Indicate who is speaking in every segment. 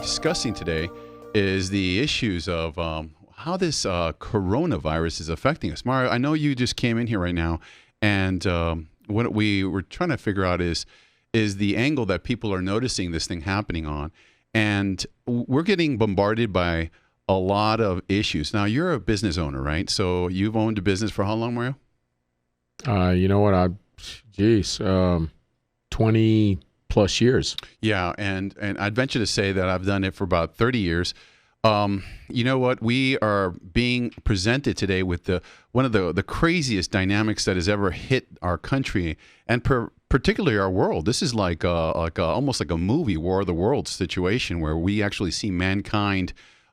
Speaker 1: discussing today is the issues of how this coronavirus is affecting us. Mario, I know you just came in here right now, and what we were trying to figure out is the angle that people are noticing this thing happening on. And we're getting bombarded by a lot of issues. Now, you're a business owner, right? So you've owned a business for how long, Mario?
Speaker 2: You know what? 20 plus years.
Speaker 1: Yeah, and I'd venture to say that I've done it for about 30 years. You know what? We are being presented today with one of the craziest dynamics that has ever hit our country, and particularly our world. This is like almost like a movie, War of the Worlds situation, where we actually see mankind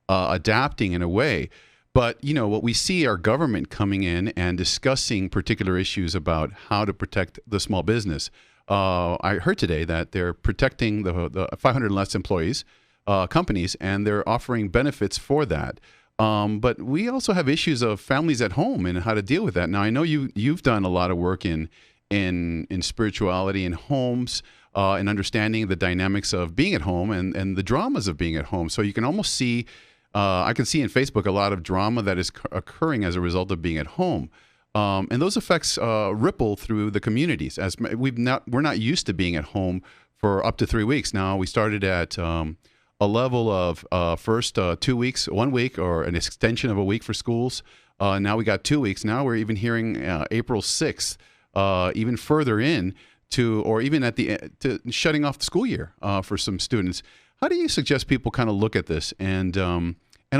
Speaker 1: adapting in a way. But, you know, what we see our government coming in and discussing particular issues about how to protect the small business. I heard today that they're protecting the 500 and less employees, companies, and they're offering benefits for that. But we also have issues of families at home and how to deal with that. Now, I know you've done a lot of work in spirituality in homes, and understanding the dynamics of being at home and the dramas of being at home. So you can almost see, I can see in Facebook a lot of drama that is occurring as a result of being at home. And those effects ripple through the communities, as we're not used to being at home for up to 3 weeks. Now, we started at a level of first 2 weeks, 1 week, or an extension of a week for schools. Now we got 2 weeks. Now we're even hearing April 6th, even further in to, or even at to shutting off the school year for some students. How do you suggest people kind of look at this and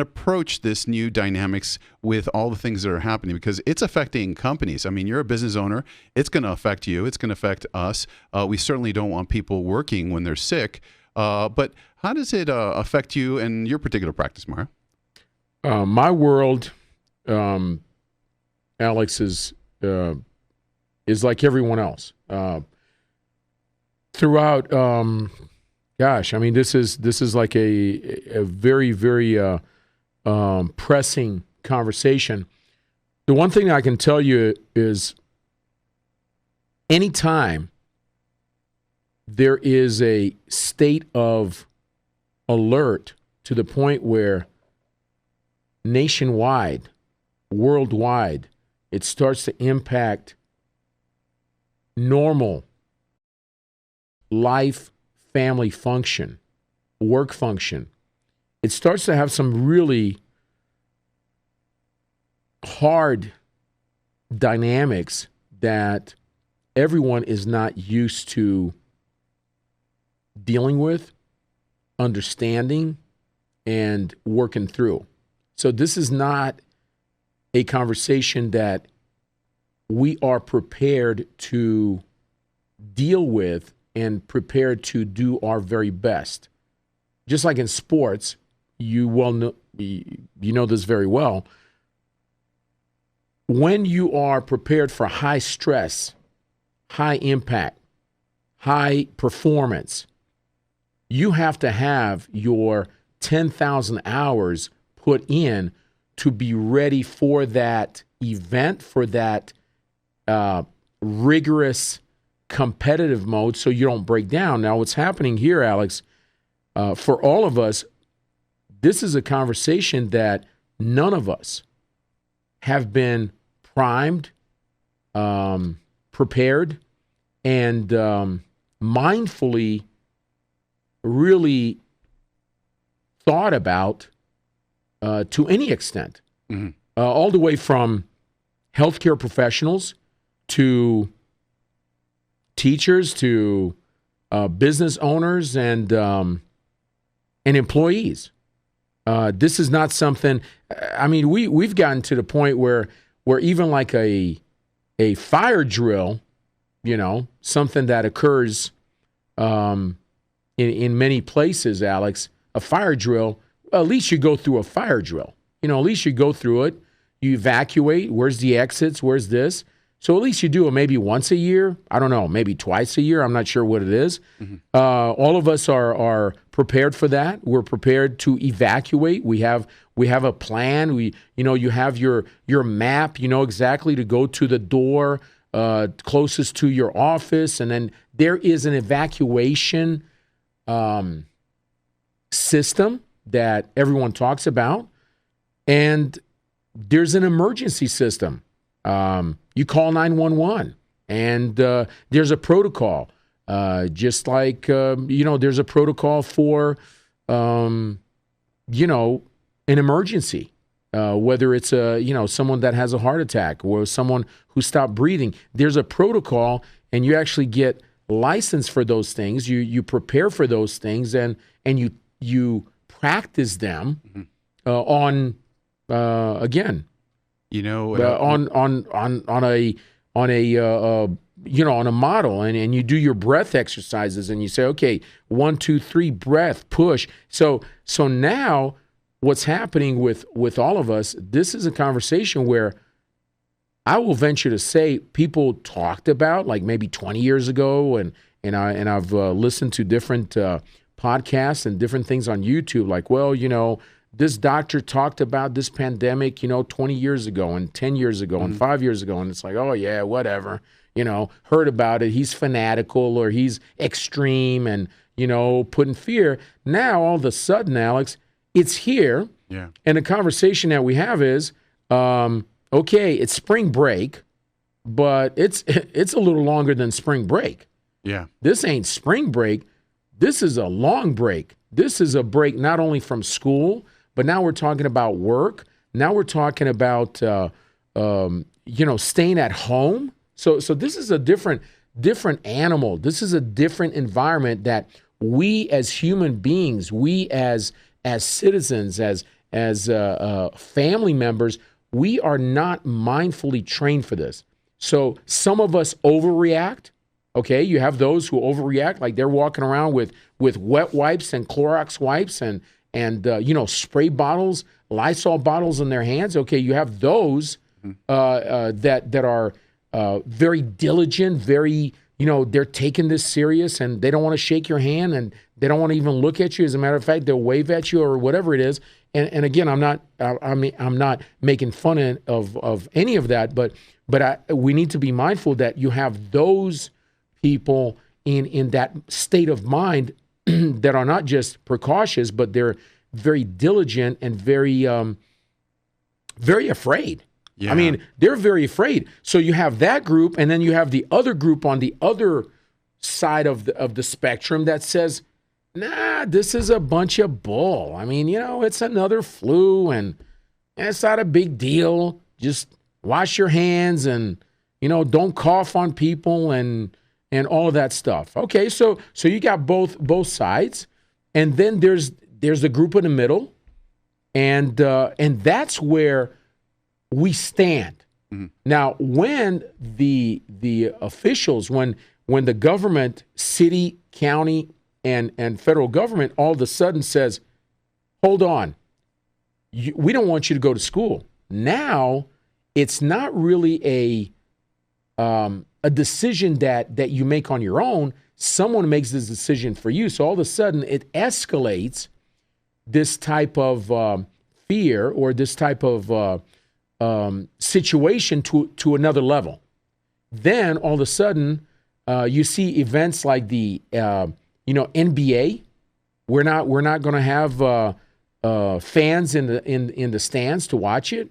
Speaker 1: approach this new dynamics with all the things that are happening? Because it's affecting companies. I mean, you're a business owner. It's going to affect you. It's going to affect us. We certainly don't want people working when they're sick. But how does it affect you and your particular practice, Mario?
Speaker 2: My world, Alex, is like everyone else. Throughout, gosh, I mean, this is like a very, very pressing conversation. The one thing I can tell you is anytime there is a state of alert to the point where nationwide, worldwide, it starts to impact normal life, family function, work function, it starts to have some really hard dynamics that everyone is not used to dealing with, understanding, and working through. So this is not a conversation that we are prepared to deal with and prepared to do our very best. Just like in sports, you know this very well. When you are prepared for high stress, high impact, high performance, you have to have your 10,000 hours put in to be ready for that event, for that rigorous competitive mode, so you don't break down. Now, what's happening here, Alex, for all of us, this is a conversation that none of us have been primed, prepared, and mindfully really thought about to any extent. Mm-hmm. All the way from healthcare professionals to teachers to business owners and employees. This is not something. I mean, we've gotten to the point where even like a fire drill, you know, something that occurs in many places, Alex, a fire drill. Well, at least you go through a fire drill. You know, at least you go through it. You evacuate. Where's the exits? Where's this? So at least you do it maybe once a year. I don't know, maybe twice a year. I'm not sure what it is. Mm-hmm. All of us are prepared for that. We're prepared to evacuate. We have a plan. You have your map. You know exactly to go to the door closest to your office, and then there is an evacuation system that everyone talks about, and there's an emergency system. You call 911, and there's a protocol. Just like, there's a protocol for, an emergency, whether it's someone that has a heart attack or someone who stopped breathing. There's a protocol, and you actually get licensed for those things. You prepare for those things, and you practice them on again. On a model, and you do your breath exercises, and you say, okay, 1, 2, 3, breath, push. So now what's happening with all of us, this is a conversation where I will venture to say people talked about, like maybe 20 years ago, and I've listened to different podcasts and different things on YouTube, like, well, this doctor talked about this pandemic, 20 years ago and 10 years ago and 5 years ago. And it's like, oh, yeah, whatever, heard about it. He's fanatical or he's extreme and, putting fear. Now, all of a sudden, Alex, it's here.
Speaker 1: Yeah.
Speaker 2: And the conversation that we have is, okay, it's spring break, but it's a little longer than spring break.
Speaker 1: Yeah.
Speaker 2: This ain't spring break. This is a long break. This is a break not only from school, but now we're talking about work. Now we're talking about, staying at home. So this is a different animal. This is a different environment that we as human beings, we as citizens, as family members, we are not mindfully trained for this. So some of us overreact. Okay, you have those who overreact, like they're walking around with wet wipes and Clorox wipes and spray bottles, Lysol bottles in their hands. Okay, you have those that are very diligent, very, they're taking this serious, and they don't want to shake your hand, and they don't want to even look at you. As a matter of fact, they'll wave at you or whatever it is. And again, I'm not making fun of any of that, but we need to be mindful that you have those people in that state of mind that are not just precautious, but they're very diligent and very very afraid. Yeah. I mean, they're very afraid. So you have that group, and then you have the other group on the other side of the spectrum that says, nah, this is a bunch of bull. I mean, it's another flu, and it's not a big deal. Just wash your hands and, don't cough on people and all of that stuff. Okay, so you got both sides, and then there's the group in the middle, and that's where we stand. Mm-hmm. Now, when the officials, when the government, city, county, and federal government all of a sudden says, hold on, we don't want you to go to school. Now, it's not really a decision that you make on your own. Someone makes this decision for you. So all of a sudden, it escalates this type of fear or this type of situation to another level. Then all of a sudden, you see events like the NBA. We're not going to have fans in the stands to watch it.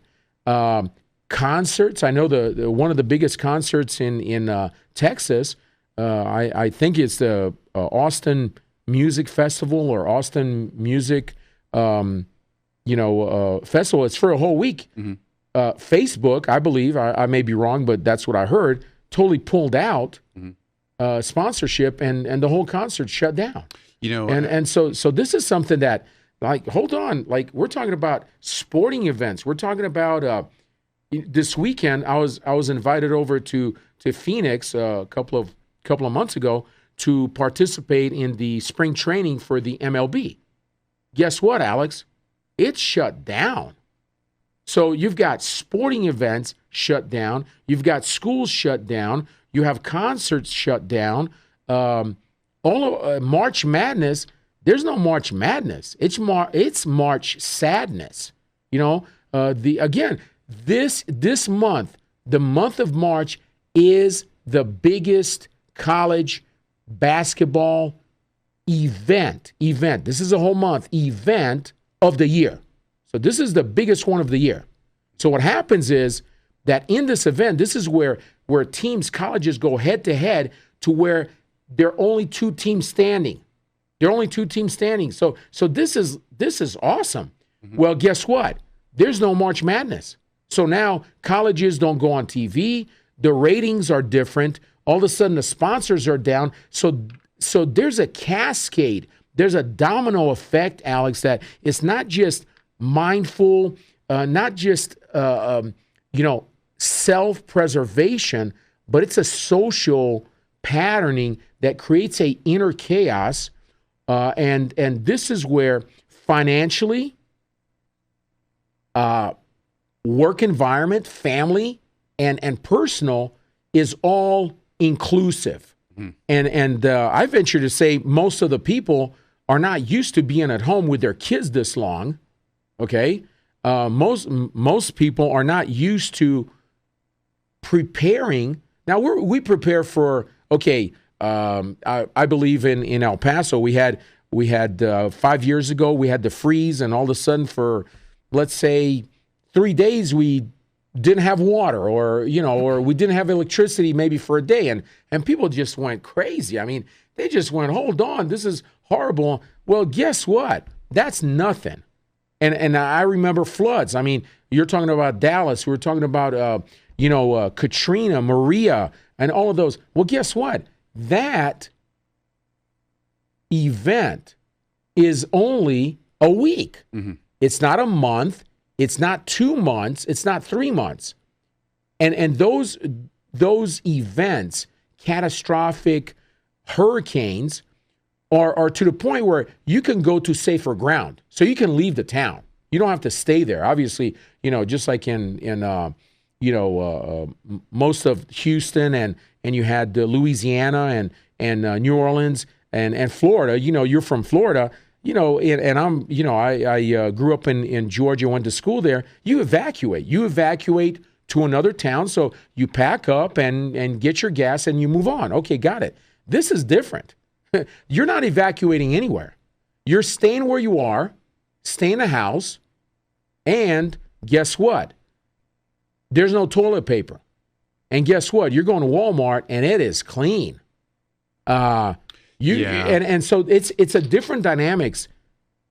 Speaker 2: Concerts. I know the one of the biggest concerts in Texas. I think it's the Austin Music Festival or Austin Music, festival. It's for a whole week. Mm-hmm. Facebook, I believe, I may be wrong, but that's what I heard, totally pulled out sponsorship, and the whole concert shut down. So this is something that, like, hold on, like, we're talking about sporting events. We're talking about this weekend. I was invited over to Phoenix a couple of months ago to participate in the spring training for the MLB. Guess what, Alex? It's shut down. So you've got sporting events shut down. You've got schools shut down. You have concerts shut down. All of March Madness. There's no March Madness. It's March Sadness. This month, the month of March, is the biggest college basketball event. This is a whole month event of the year. So this is the biggest one of the year. So what happens is that in this event, this is where teams, colleges go head to head to where there are only two teams standing. So this is awesome. Mm-hmm. Well, guess what? There's no March Madness. So now colleges don't go on TV. The ratings are different. All of a sudden the sponsors are down. So there's a cascade. There's a domino effect, Alex, that it's not just mindful, not just self-preservation, but it's a social patterning that creates a inner chaos. And this is where financially, work environment, family, and personal is all inclusive. Mm-hmm. And I venture to say most of the people are not used to being at home with their kids this long. Okay, most people are not used to preparing. Now we prepare for. Okay, I believe in El Paso we had 5 years ago we had the freeze, and all of a sudden for let's say 3 days we didn't have water, or we didn't have electricity maybe for a day, and people just went crazy. I mean, they just went, hold on, this is horrible. Well, guess what? That's nothing. And I remember floods. I mean, you're talking about Dallas. We're talking about Katrina, Maria, and all of those. Well, guess what? That event is only a week. Mm-hmm. It's not a month. It's not 2 months. It's not 3 months. And those events, catastrophic hurricanes, are to the point where you can go to safer ground. So you can leave the town. You don't have to stay there. Obviously, just like in most of Houston and you had Louisiana and New Orleans and Florida. You're from Florida. And I grew up in Georgia, went to school there. You evacuate to another town. So you pack up and get your gas and you move on. Okay, got it. This is different. You're not evacuating anywhere. You're staying where you are, stay in a house, and guess what? There's no toilet paper. And guess what? You're going to Walmart and it is clean. And so it's a different dynamics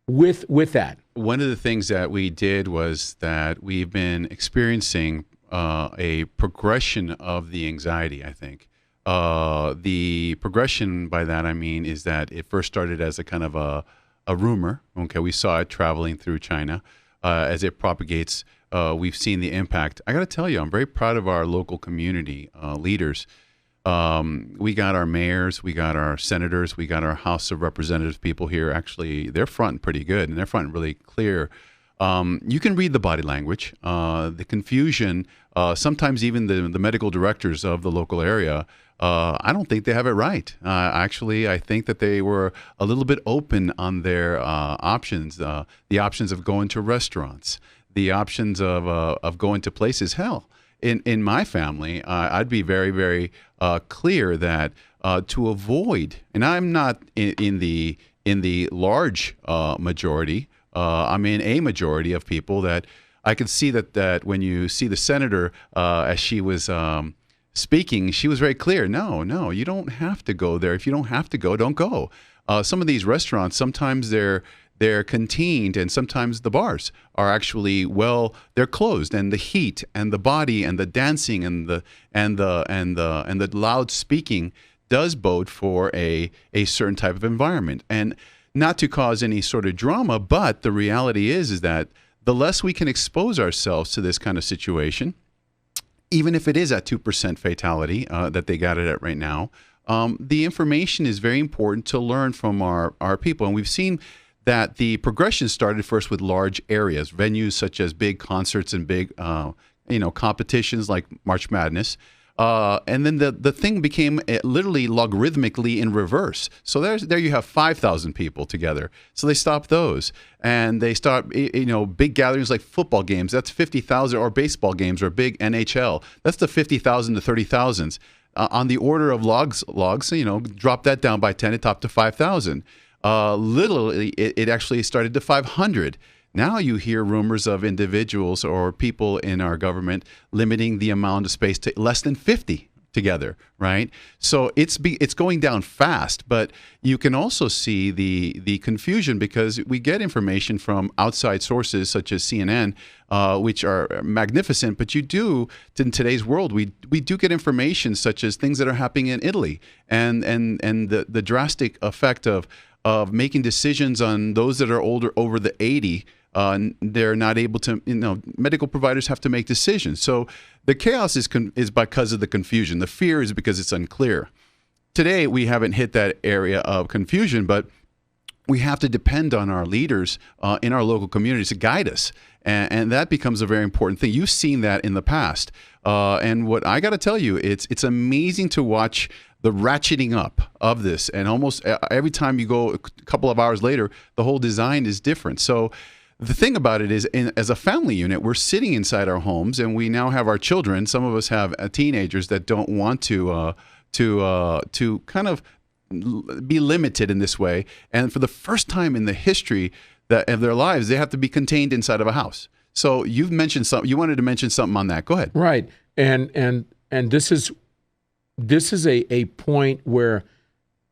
Speaker 2: with that.
Speaker 1: One of the things that we did was that we've been experiencing a progression of the anxiety, I think. The progression by that I mean is that it first started as a kind of a rumor. Okay, we saw it traveling through China. As it propagates, we've seen the impact. I got to tell you, I'm very proud of our local community leaders. We got our mayors, we got our senators, we got our House of Representatives people here. Actually, they're fronting pretty good, and they're fronting really clear. You can read the body language, the confusion. Sometimes even the medical directors of the local area, I don't think they have it right. Actually, I think that they were a little bit open on their options, the options of going to restaurants, the options of going to places. Hell, in my family, I'd be very, very clear that to avoid, and I'm not in the large majority. I'm in a majority of people that I could see that when you see the senator as she was speaking, she was very clear. No, you don't have to go there. If you don't have to go, don't go. Some of these restaurants, sometimes they're cantined, and sometimes the bars are actually they're closed, and the heat and the body and the dancing and the loud speaking does bode for a certain type of environment. And not to cause any sort of drama, but the reality is that the less we can expose ourselves to this kind of situation, even if it is at 2% fatality that they got it at right now, the information is very important to learn from our people. And we've seen that the progression started first with large areas, venues such as big concerts and big competitions like March Madness. And then the thing became literally logarithmically in reverse. So there you have 5,000 people together. So they stopped those, and they start big gatherings like football games. That's 50,000, or baseball games, or big NHL. That's the 50,000 to 30,000s. on the order of logs, drop that down by 10, it topped to 5,000. Literally, it actually started to 500. Now you hear rumors of individuals or people in our government limiting the amount of space to less than 50 together, right? So it's going down fast, but you can also see the confusion because we get information from outside sources such as CNN, which are magnificent, but you do, in today's world, we do get information such as things that are happening in Italy and the drastic effect of making decisions on those that are older, over the 80. They're not able to, medical providers have to make decisions. So the chaos is because of the confusion. The fear is because it's unclear. Today, we haven't hit that area of confusion, but we have to depend on our leaders in our local communities to guide us. And that becomes a very important thing. You've seen that in the past. And what I got to tell you, it's amazing to watch the ratcheting up of this. And almost every time you go a couple of hours later, the whole design is different. So the thing about it is, as a family unit, we're sitting inside our homes, and we now have our children. Some of us have teenagers that don't want to kind of be limited in this way. And for the first time in the history of their lives, they have to be contained inside of a house. So you've mentioned something. You wanted to mention something on that. Go ahead.
Speaker 2: Right, and this is a point where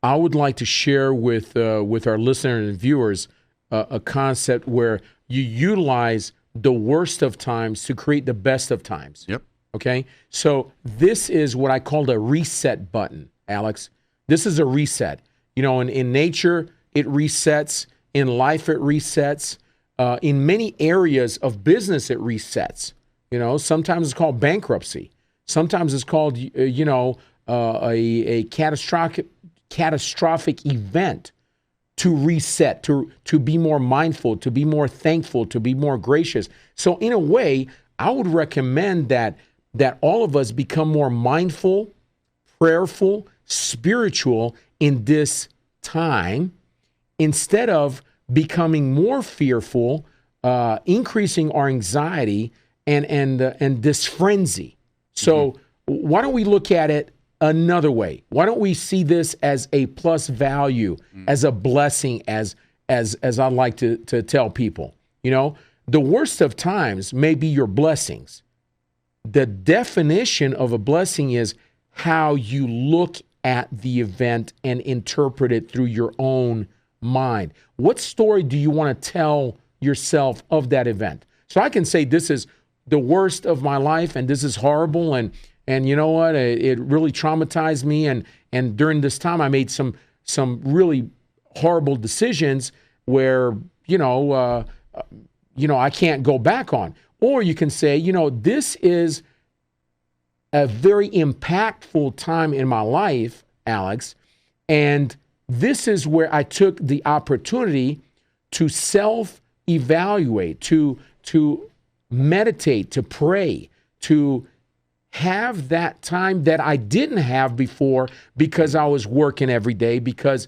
Speaker 2: I would like to share with our listeners and viewers a concept where you utilize the worst of times to create the best of times.
Speaker 1: Yep.
Speaker 2: Okay? So this is what I call the reset button, Alex. This is a reset. In nature, it resets. In life, it resets. In many areas of business, it resets. Sometimes it's called bankruptcy. Sometimes it's called, a catastrophic event. To reset, to be more mindful, to be more thankful, to be more gracious. So in a way, I would recommend that all of us become more mindful, prayerful, spiritual in this time, instead of becoming more fearful, increasing our anxiety and this frenzy. So why don't we look at it another way? Why don't we see this as a plus value, as a blessing, as I like to tell people? The worst of times may be your blessings. The definition of a blessing is how you look at the event and interpret it through your own mind. What story do you want to tell yourself of that event? So I can say this is the worst of my life and this is horrible, and you know what? It really traumatized me, and during this time, I made some really horrible decisions where I can't go back on. Or you can say, this is a very impactful time in my life, Alex, and this is where I took the opportunity to self-evaluate, to meditate, to pray, to have that time that I didn't have before because I was working every day, because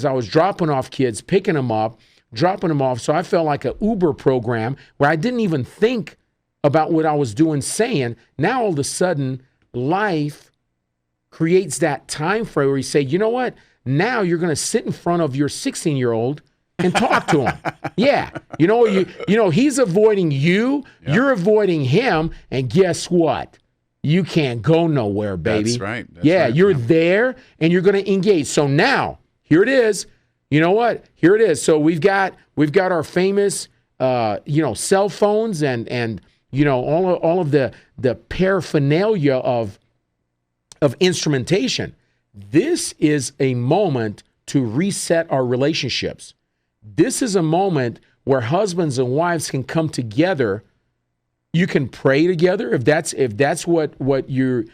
Speaker 2: I was dropping off kids, picking them up, dropping them off. So I felt like an Uber program where I didn't even think about what I was doing, saying. Now all of a sudden, life creates that time frame where you say, you know what? Now you're going to sit in front of your 16-year-old and talk to him. Yeah. He's avoiding you. Yep. You're avoiding him. And guess what? You can't go nowhere, baby.
Speaker 1: That's right.
Speaker 2: You're there and you're going to engage. So now, here it is. You know what? Here it is. So we've got our famous cell phones and all of the paraphernalia of instrumentation. This is a moment to reset our relationships. This is a moment where husbands and wives can come together. You can pray together if that's what your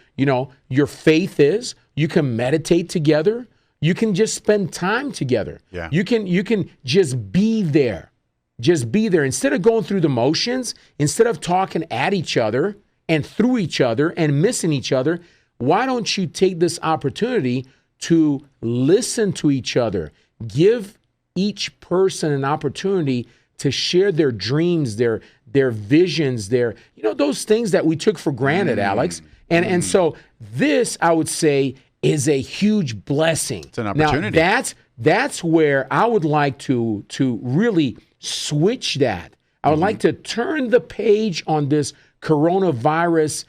Speaker 2: faith is. You can meditate together. You can just spend time together.
Speaker 1: Yeah.
Speaker 2: You can just be there. Just be there. Instead of going through the motions, instead of talking at each other and through each other and missing each other, why don't you take this opportunity to listen to each other? Give each person an opportunity to share their dreams, their visions, those things that we took for granted, Alex. And so this, I would say, is a huge blessing.
Speaker 1: It's an opportunity.
Speaker 2: Now, that's where I would like to really switch that. I would like to turn the page on this coronavirus,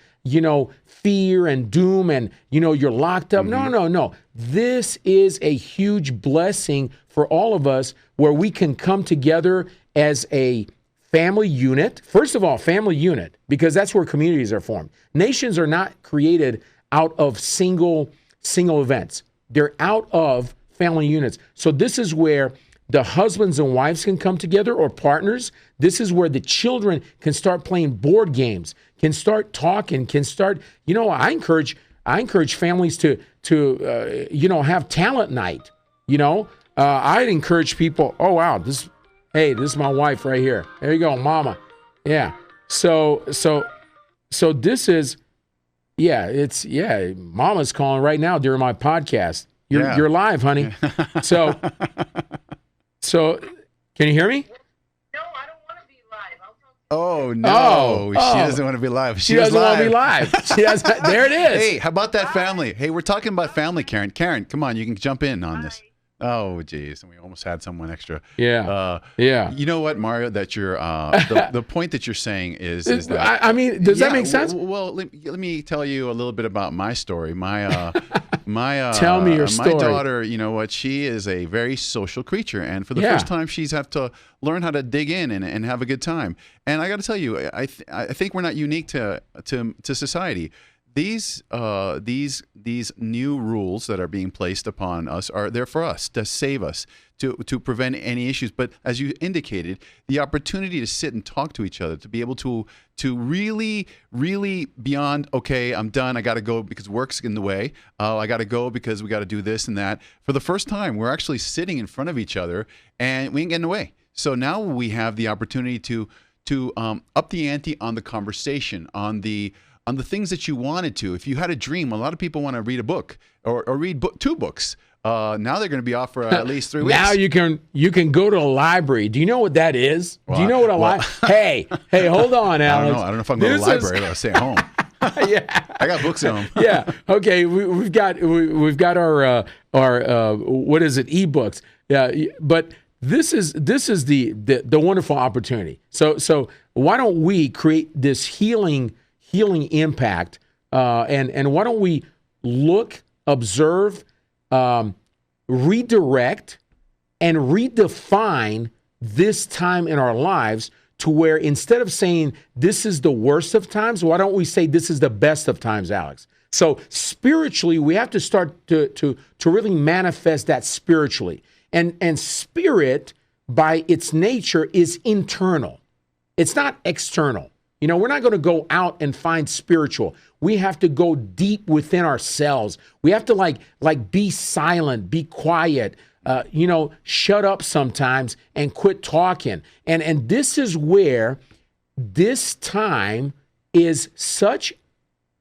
Speaker 2: fear and doom and, you're locked up. No. This is a huge blessing for all of us where we can come together as a family unit. First of all, family unit, because that's where communities are formed. Nations are not created out of single events. They're out of family units. So this is where the husbands and wives can come together, or partners. This is where the children can start playing board games, can start talking, can start, I encourage families to have talent night. I'd encourage people, oh wow, this is my wife right here. There you go, mama. Yeah. So this is, mama's calling right now during my podcast. You're live, honey. So can you hear me?
Speaker 3: No, I don't want to be live. I'll talk.
Speaker 1: Oh no, she doesn't want to be live.
Speaker 2: She doesn't want to be live. There it is.
Speaker 1: Hey, how about that family? Hey, we're talking about family, Karen. Karen, come on, you can jump in on this. Oh, geez, and we almost had someone extra.
Speaker 2: Yeah.
Speaker 1: You know what, Mario? That you're the point that you're saying is that
Speaker 2: does that make sense?
Speaker 1: Well, let me tell you a little bit about my story. My
Speaker 2: tell me your story.
Speaker 1: My daughter, you know what? She is a very social creature, and for the first time, she's have to learn how to dig in and have a good time. And I got to tell you, I think we're not unique to society. These new rules that are being placed upon us are there for us to save us, to prevent any issues. But as you indicated, the opportunity to sit and talk to each other, to be able to really, really beyond, okay, I'm done, I got to go because work's in the way. I got to go because we got to do this and that. For the first time, we're actually sitting in front of each other and we ain't getting away. So now we have the opportunity to up the ante on the conversation, on the things that you wanted to. If you had a dream, a lot of people want to read a book or read two books. Now they're going to be off for at least 3 weeks.
Speaker 2: Now you can go to a library. Do you know what that is? Do you know what a library? Hey, hold on, Alex.
Speaker 1: I don't know if I'm going to the library, but I'll stay at home.
Speaker 2: Yeah,
Speaker 1: I got books at home.
Speaker 2: Yeah. Okay. We've got our what is it? eBooks. Yeah. But this is the wonderful opportunity. So why don't we create this healing impact, and why don't we look, observe, redirect, and redefine this time in our lives to where instead of saying this is the worst of times, why don't we say this is the best of times, Alex? So spiritually, we have to start to really manifest that spiritually. And spirit, by its nature, is internal. It's not external. We're not going to go out and find spiritual. We have to go deep within ourselves. We have to like be silent, be quiet, shut up sometimes and quit talking. And this is where this time is such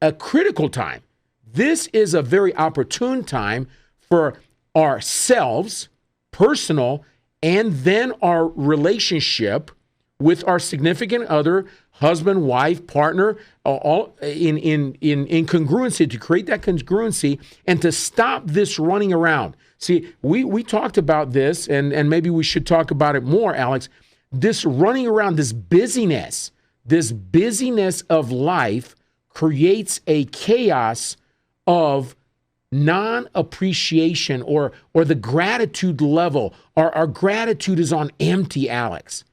Speaker 2: a critical time. This is a very opportune time for ourselves, personal, and then our relationship with our significant other, husband, wife, partner, all in congruency, to create that congruency and to stop this running around. See, we talked about this, and maybe we should talk about it more, Alex. This running around, this busyness of life creates a chaos of non-appreciation or the gratitude level. Our gratitude is on empty, Alex.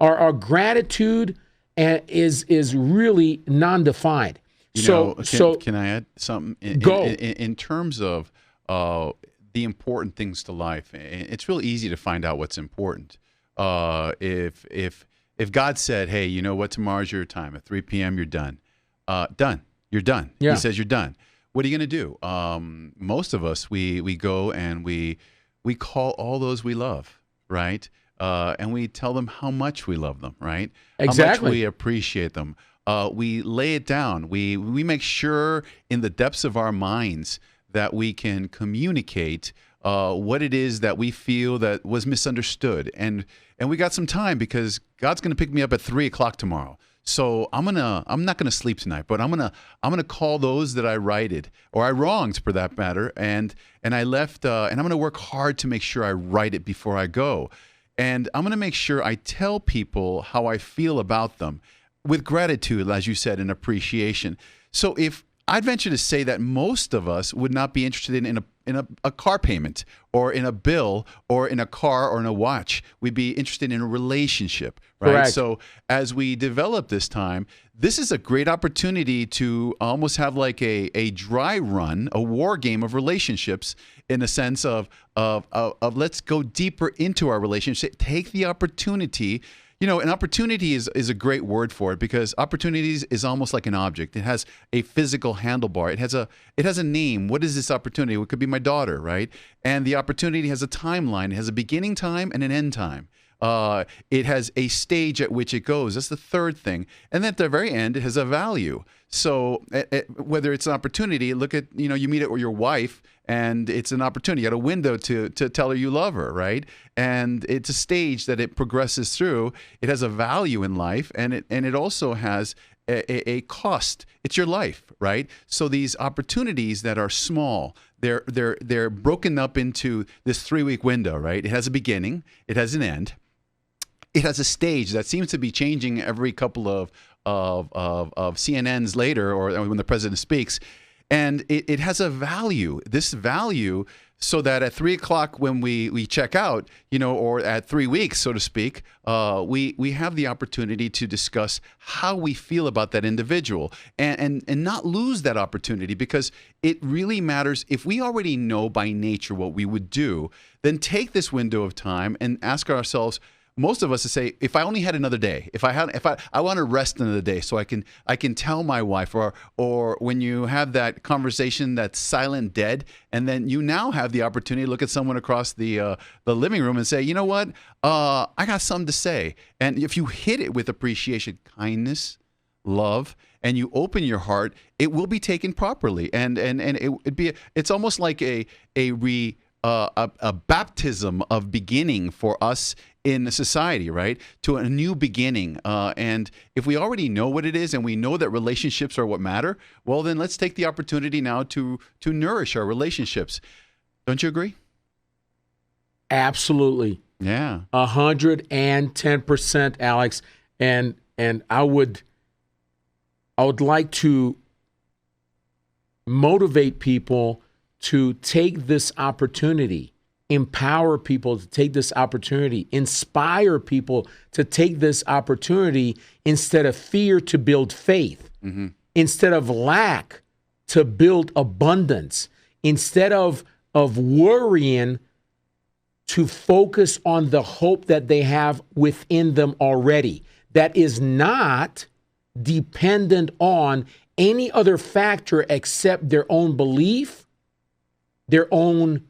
Speaker 2: Our gratitude is really non-defined.
Speaker 1: Can I add something? In terms of the important things to life, it's real easy to find out what's important. If God said, hey, you know what, tomorrow's your time at 3 p.m. you're done. You're done.
Speaker 2: Yeah.
Speaker 1: He says you're done. What are you going to do? Most of us, we go and we call all those we love, right? And we tell them how much we love them, right?
Speaker 2: Exactly.
Speaker 1: How much we appreciate them. We lay it down. We make sure in the depths of our minds that we can communicate what it is that we feel that was misunderstood. And we got some time because God's going to pick me up at 3 o'clock tomorrow. So I'm not gonna sleep tonight, but I'm gonna call those that I righted or I wronged for that matter, and I left, and I'm gonna work hard to make sure I right it before I go, and I'm gonna make sure I tell people how I feel about them with gratitude, as you said, and appreciation. So if I'd venture to say that most of us would not be interested in a car payment or in a bill or in a car or in a watch. We'd be interested in a relationship, right?
Speaker 2: Correct.
Speaker 1: So as we develop this time, this is a great opportunity to almost have like a dry run, a war game of relationships in a sense of let's go deeper into our relationship. Take the opportunity. You know, an opportunity is a great word for it because opportunities is almost like an object. It has a physical handlebar. It has a name. What is this opportunity? It could be my daughter, right? And the opportunity has a timeline. It has a beginning time and an end time. It has a stage at which it goes. That's the third thing. And then at the very end, it has a value. So whether it's an opportunity, look at, you meet it with your wife and it's an opportunity. You got a window to tell her you love her, right? And it's a stage that it progresses through. It has a value in life and it also has a cost. It's your life, right? So these opportunities that are small, they're broken up into this 3-week window, right? It has a beginning, it has an end. It has a stage that seems to be changing every couple of CNNs later or when the president speaks. And it has a value, this value, so that at 3 o'clock when we check out, or at 3 weeks, so to speak, we have the opportunity to discuss how we feel about that individual and not lose that opportunity because it really matters. If we already know by nature what we would do, then take this window of time and ask ourselves, most of us to say, if I only had another day, if I want to rest another day, so I can tell my wife, or when you have that conversation that's silent dead, and then you now have the opportunity to look at someone across the living room and say, you know what, I got something to say, and if you hit it with appreciation, kindness, love, and you open your heart, it will be taken properly, and it's almost like a baptism of beginning for us in the society, right? To a new beginning. And if we already know what it is and we know that relationships are what matter, well, then let's take the opportunity now to nourish our relationships. Don't you agree?
Speaker 2: Absolutely.
Speaker 1: Yeah.
Speaker 2: 110%, Alex. And I would like to motivate people to take this opportunity, empower people to take this opportunity, inspire people to take this opportunity instead of fear to build faith, instead of lack to build abundance, instead of worrying to focus on the hope that they have within them already that is not dependent on any other factor except their own belief, their own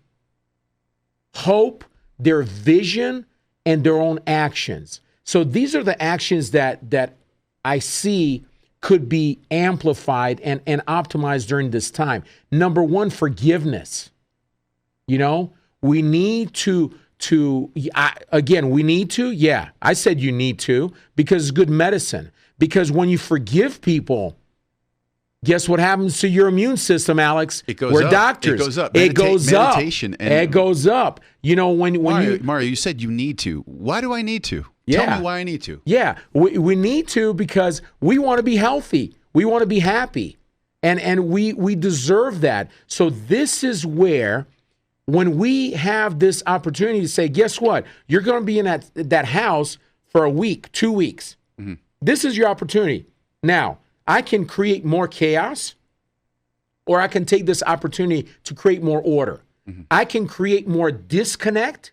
Speaker 2: hope, their vision, and their own actions. So these are the actions that I see could be amplified and optimized during this time. Number one, forgiveness. We need to we need to. Yeah, I said you need to because it's good medicine. Because when you forgive people, guess what happens to your immune system, Alex?
Speaker 1: It goes
Speaker 2: We're
Speaker 1: up.
Speaker 2: doctors.
Speaker 1: It goes up.
Speaker 2: It goes up.
Speaker 1: Meditation.
Speaker 2: It goes up.
Speaker 1: Mario, you said you need to. Why do I need to?
Speaker 2: Yeah.
Speaker 1: Tell me why I need to.
Speaker 2: Yeah, we need to because we want to be healthy. We want to be happy. And we deserve that. So this is where, when we have this opportunity to say, guess what? You're going to be in that house for a week, 2 weeks. Mm-hmm. This is your opportunity. Now, I can create more chaos, or I can take this opportunity to create more order. Mm-hmm. I can create more disconnect,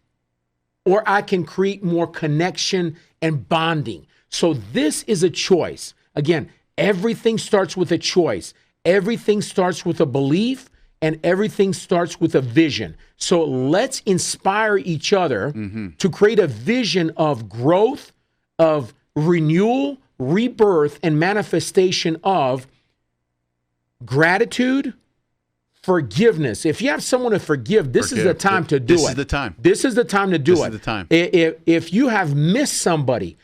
Speaker 2: or I can create more connection and bonding. So this is a choice. Again, everything starts with a choice. Everything starts with a belief, and everything starts with a vision. So let's inspire each other to create a vision of growth, of renewal, rebirth, and manifestation of gratitude, forgiveness. If you have someone to forgive, this is the time to do it.
Speaker 1: This is the time.
Speaker 2: This is the time to do it.
Speaker 1: This is the time.
Speaker 2: If you have missed somebody,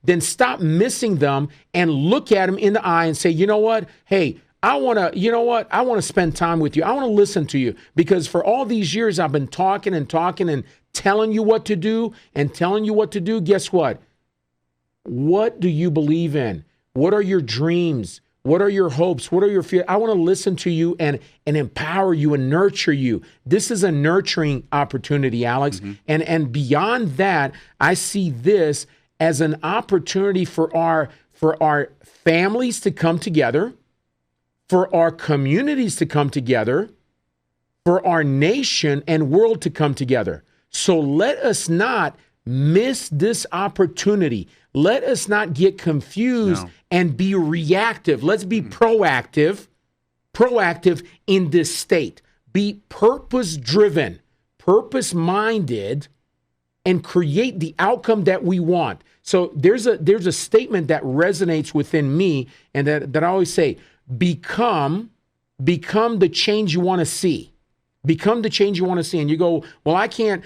Speaker 2: then stop missing them and look at them in the eye and say, you know what? Hey, I want to spend time with you. I want to listen to you, because for all these years I've been talking and telling you what to do and telling you what to do. Guess what? What do you believe in? What are your dreams? What are your hopes? What are your fears? I want to listen to you and empower you and nurture you. This is a nurturing opportunity, Alex. And beyond that, I see this as an opportunity for our families to come together, for our communities to come together, for our nation and world to come together. So let us not miss this opportunity. Let us not get confused and be reactive. Let's be proactive in this state. Be purpose-driven, purpose-minded, and create the outcome that we want. So there's a statement that resonates within me, and that I always say, become the change you want to see. Become the change you want to see. And you go, well, I can't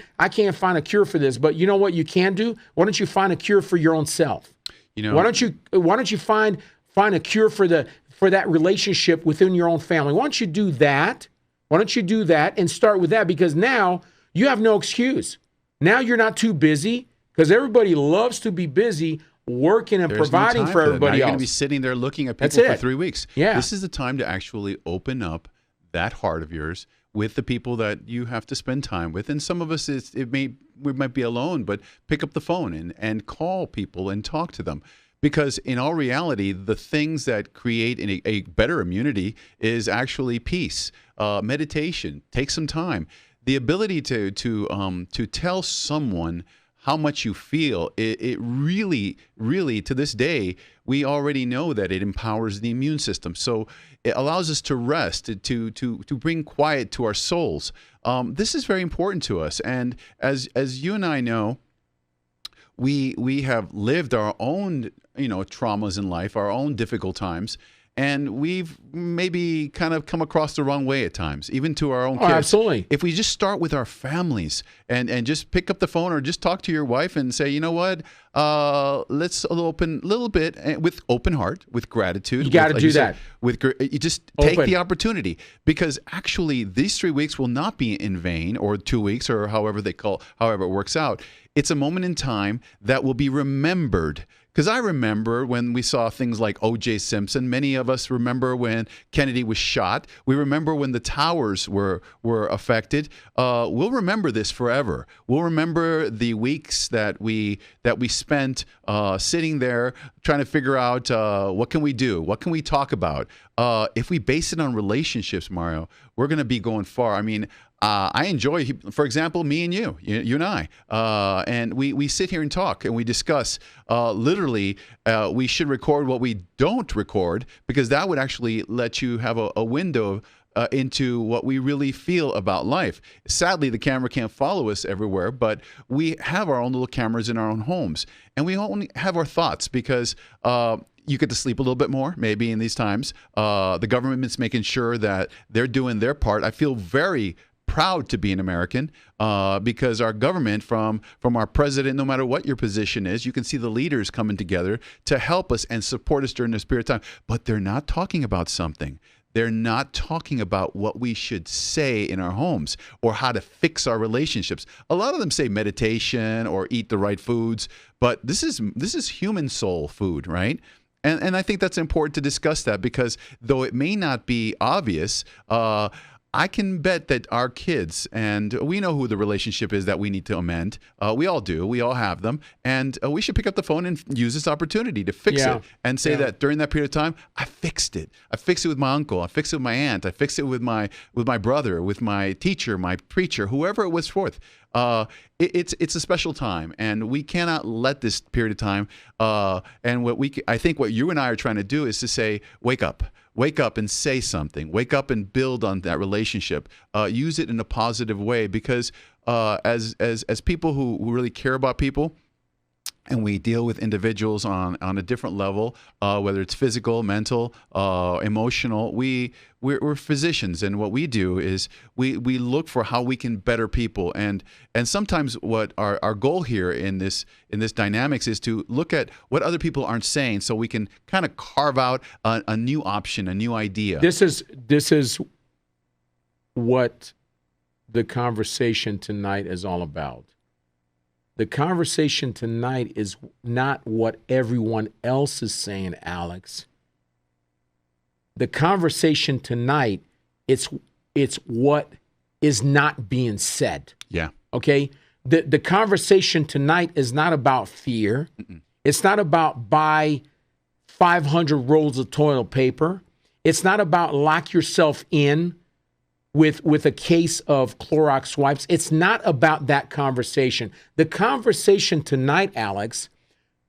Speaker 2: find a cure for this, but you know what you can do? Why don't you find a cure for your own self? Why don't you find a cure for that relationship within your own family? Why don't you do that? Why don't you do that and start with that? Because now you have no excuse. Now you're not too busy, because everybody loves to be busy working and providing for everybody else.
Speaker 1: You're going to be sitting there looking at people for 3 weeks.
Speaker 2: Yeah.
Speaker 1: This is the time to actually open up that heart of yours with the people that you have to spend time with. And some of us, we might be alone, but pick up the phone and call people and talk to them. Because in all reality, the things that create a better immunity is actually peace, meditation. Take some time. The ability to tell someone how much you feel, it really, really, to this day, we already know that it empowers the immune system. So it allows us to rest, to bring quiet to our souls. This is very important to us. And as you and I know, we have lived our own traumas in life, our own difficult times. And we've maybe kind of come across the wrong way at times, even to our own kids.
Speaker 2: Absolutely.
Speaker 1: If we just start with our families and just pick up the phone or just talk to your wife and say, you know what, let's open a little bit with open heart, with gratitude.
Speaker 2: You got to do that.
Speaker 1: You just take the opportunity, because actually these 3 weeks will not be in vain, or 2 weeks, or however it works out. It's a moment in time that will be remembered. Because I remember when we saw things like O.J. Simpson. Many of us remember when Kennedy was shot. We remember when the towers were affected. We'll remember this forever. We'll remember the weeks that we spent sitting there trying to figure out what can we do, what can we talk about. If we base it on relationships, Mario, we're going to be going far. I mean, I enjoy, for example, me and you and I, and we sit here and talk and we discuss. Literally, we should record what we don't record, because that would actually let you have a window into what we really feel about life. Sadly, the camera can't follow us everywhere, but we have our own little cameras in our own homes, and we only have our thoughts, because you get to sleep a little bit more, maybe, in these times. The government's making sure that they're doing their part. I feel very proud to be an American, because our government, from our president, no matter what your position is, you can see the leaders coming together to help us and support us during this period of time. But they're not talking about something. They're not talking about what we should say in our homes or how to fix our relationships. A lot of them say meditation or eat the right foods, but this is human soul food, right? And I think that's important to discuss that, because though it may not be obvious, I can bet that our kids, and we know who the relationship is that we need to amend. We all do. We all have them. And we should pick up the phone and use this opportunity to fix it and say that during that period of time, I fixed it. I fixed it with my uncle. I fixed it with my aunt. I fixed it with my brother, with my teacher, my preacher, whoever it was forth. It's a special time, and we cannot let this period of time. And I think what you and I are trying to do is to say, wake up. Wake up and say something. Wake up and build on that relationship. Use it in a positive way, because as people who really care about people, and we deal with individuals on a different level, whether it's physical, mental, emotional. We're physicians, and what we do is we look for how we can better people, and sometimes what our goal here in this dynamics is to look at what other people aren't saying, so we can kind of carve out a new option, a new idea.
Speaker 2: This is what the conversation tonight is all about. The conversation tonight is not what everyone else is saying, Alex. The conversation tonight, it's what is not being said.
Speaker 1: Yeah.
Speaker 2: Okay? The conversation tonight is not about fear. Mm-mm. It's not about buy 500 rolls of toilet paper. It's not about lock yourself in with a case of Clorox wipes. It's not about that conversation. The conversation tonight, Alex,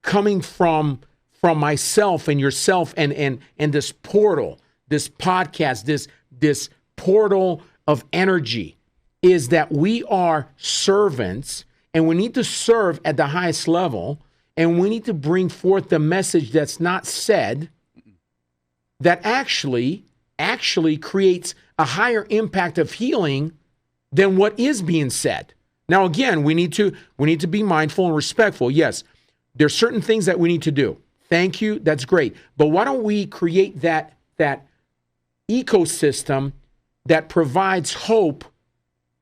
Speaker 2: coming from myself and yourself and this portal, this podcast, this portal of energy, is that we are servants, and we need to serve at the highest level, and we need to bring forth the message that's not said, that actually creates a higher impact of healing than what is being said. Now, again, we need to be mindful and respectful. Yes, there's certain things that we need to do. Thank you, that's great. But why don't we create that ecosystem that provides hope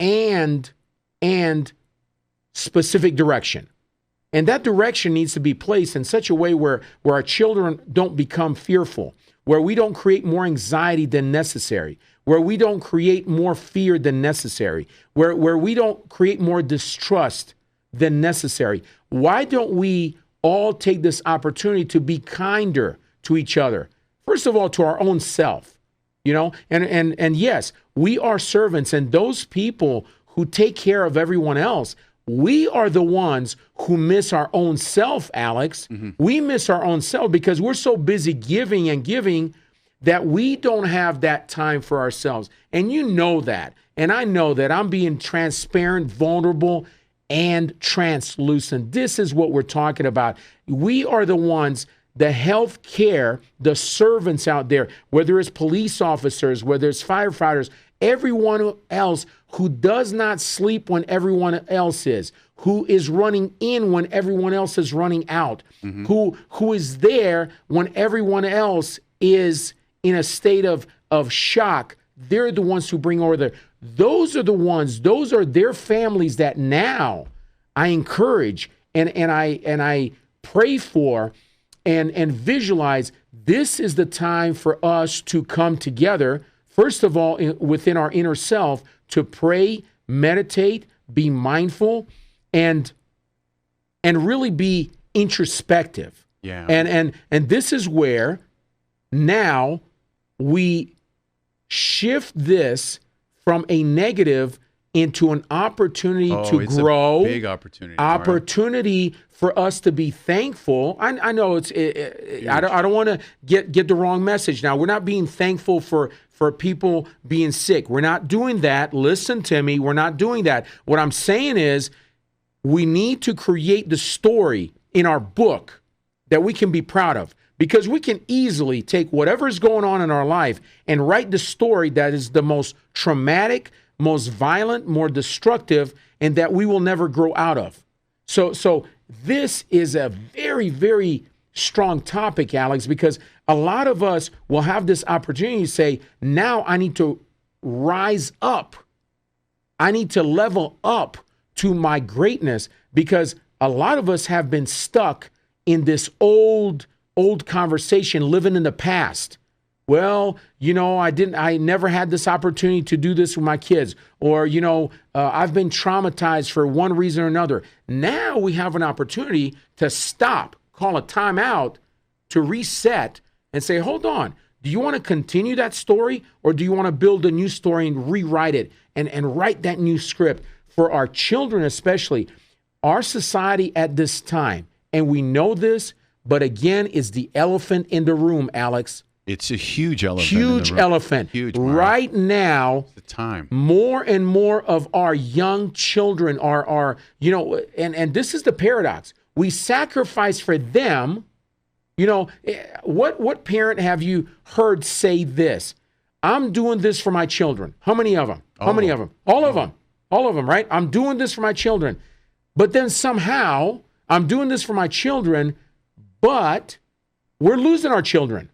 Speaker 2: and specific direction? And that direction needs to be placed in such a way where our children don't become fearful, where we don't create more anxiety than necessary, where we don't create more fear than necessary, where we don't create more distrust than necessary. Why don't we all take this opportunity to be kinder to each other? First of all, to our own self, and yes, we are servants, and those people who take care of everyone else, we are the ones who miss our own self, Alex. Mm-hmm. We miss our own self because we're so busy giving that we don't have that time for ourselves. And you know that. And I know that. I'm being transparent, vulnerable, and translucent. This is what we're talking about. We are the ones, the health care, the servants out there, whether it's police officers, whether it's firefighters, everyone else who does not sleep when everyone else is, who is running in when everyone else is running out, mm-hmm. who is there when everyone else is in a state of shock. They're the ones who bring order. Those are the ones, those are their families that now I encourage and I pray for and visualize. This is the time for us to come together, first of all, within our inner self, to pray, meditate, be mindful, and really be introspective.
Speaker 1: Yeah.
Speaker 2: And this is where now we shift this from a negative into an opportunity to grow.
Speaker 1: A big opportunity.
Speaker 2: Opportunity for us to be thankful. I know I don't want to get the wrong message. Now, we're not being thankful for people being sick. We're not doing that. Listen to me. We're not doing that. What I'm saying is we need to create the story in our book that we can be proud of, because we can easily take whatever is going on in our life and write the story that is the most traumatic, most violent, more destructive, and that we will never grow out of. So this is a very, very strong topic, Alex, because a lot of us will have this opportunity to say, now I need to rise up. I need to level up to my greatness, because a lot of us have been stuck in this old conversation, living in the past. Well, I never had this opportunity to do this with my kids, or, I've been traumatized for one reason or another. Now we have an opportunity to stop, call a timeout, to reset and say, hold on, do you want to continue that story, or do you want to build a new story and rewrite it and write that new script for our children, especially our society at this time? And we know this, but again, it's the elephant in the room, Alex.
Speaker 1: It's a huge elephant.
Speaker 2: Huge
Speaker 1: in the room.
Speaker 2: Elephant.
Speaker 1: Huge.
Speaker 2: Right now,
Speaker 1: it's the time.
Speaker 2: More and more of our young children are and this is the paradox. we sacrifice for them. You know, what parent have you heard say this? I'm doing this for my children. How many of them? How many of them? All of them. All of them, right? I'm doing this for my children. But then somehow I'm doing this for my children, but we're losing our children.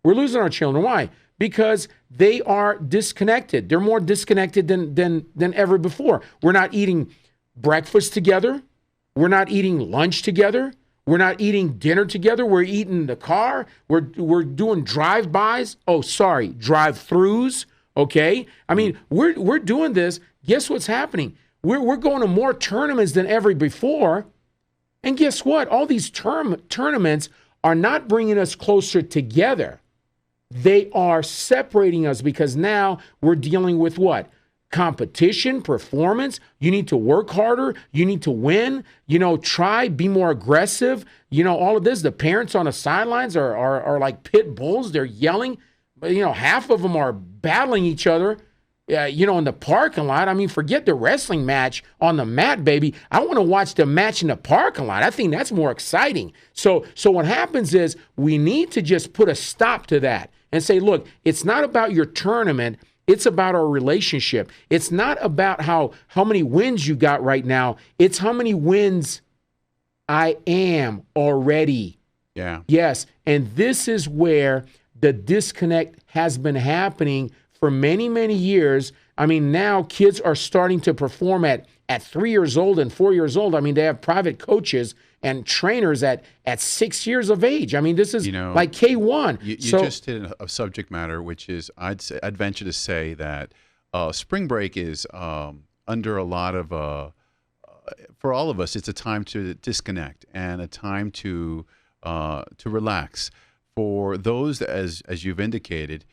Speaker 2: We're losing our children. Why? Because they are disconnected. They're more disconnected than ever before. We're not eating breakfast together. We're not eating lunch together. We're not eating dinner together. We're eating in the car. We're doing drive-bys. Oh, sorry, drive-throughs. Okay, I mean we're doing this. Guess what's happening? We're going to more tournaments than ever before, and guess what? All these tournaments are not bringing us closer together. They are separating us because now we're dealing with what? Competition, performance. You need to work harder. You need to win. You know, be more aggressive. You know, all of this. The parents on the sidelines are like pit bulls. They're yelling. But, you know, half of them are battling each other, you know, in the parking lot. I mean, forget the wrestling match on the mat, baby. I want to watch the match in the parking lot. I think that's more exciting. So what happens is we need to just put a stop to that and say, look, it's not about your tournament. It's about our relationship. It's not about how many wins you got right now. It's how many wins I am already.
Speaker 1: Yeah.
Speaker 2: Yes. And this is where the disconnect has been happening for many, many years. I mean, now kids are starting to perform at 3 years old and 4 years old. I mean, they have private coaches and trainers at 6 years of age. I mean, this is like K1.
Speaker 1: You just hit a subject matter, which is I'd venture to say that spring break is under a lot of for all of us. It's a time to disconnect and a time to relax. For those, as you've indicated,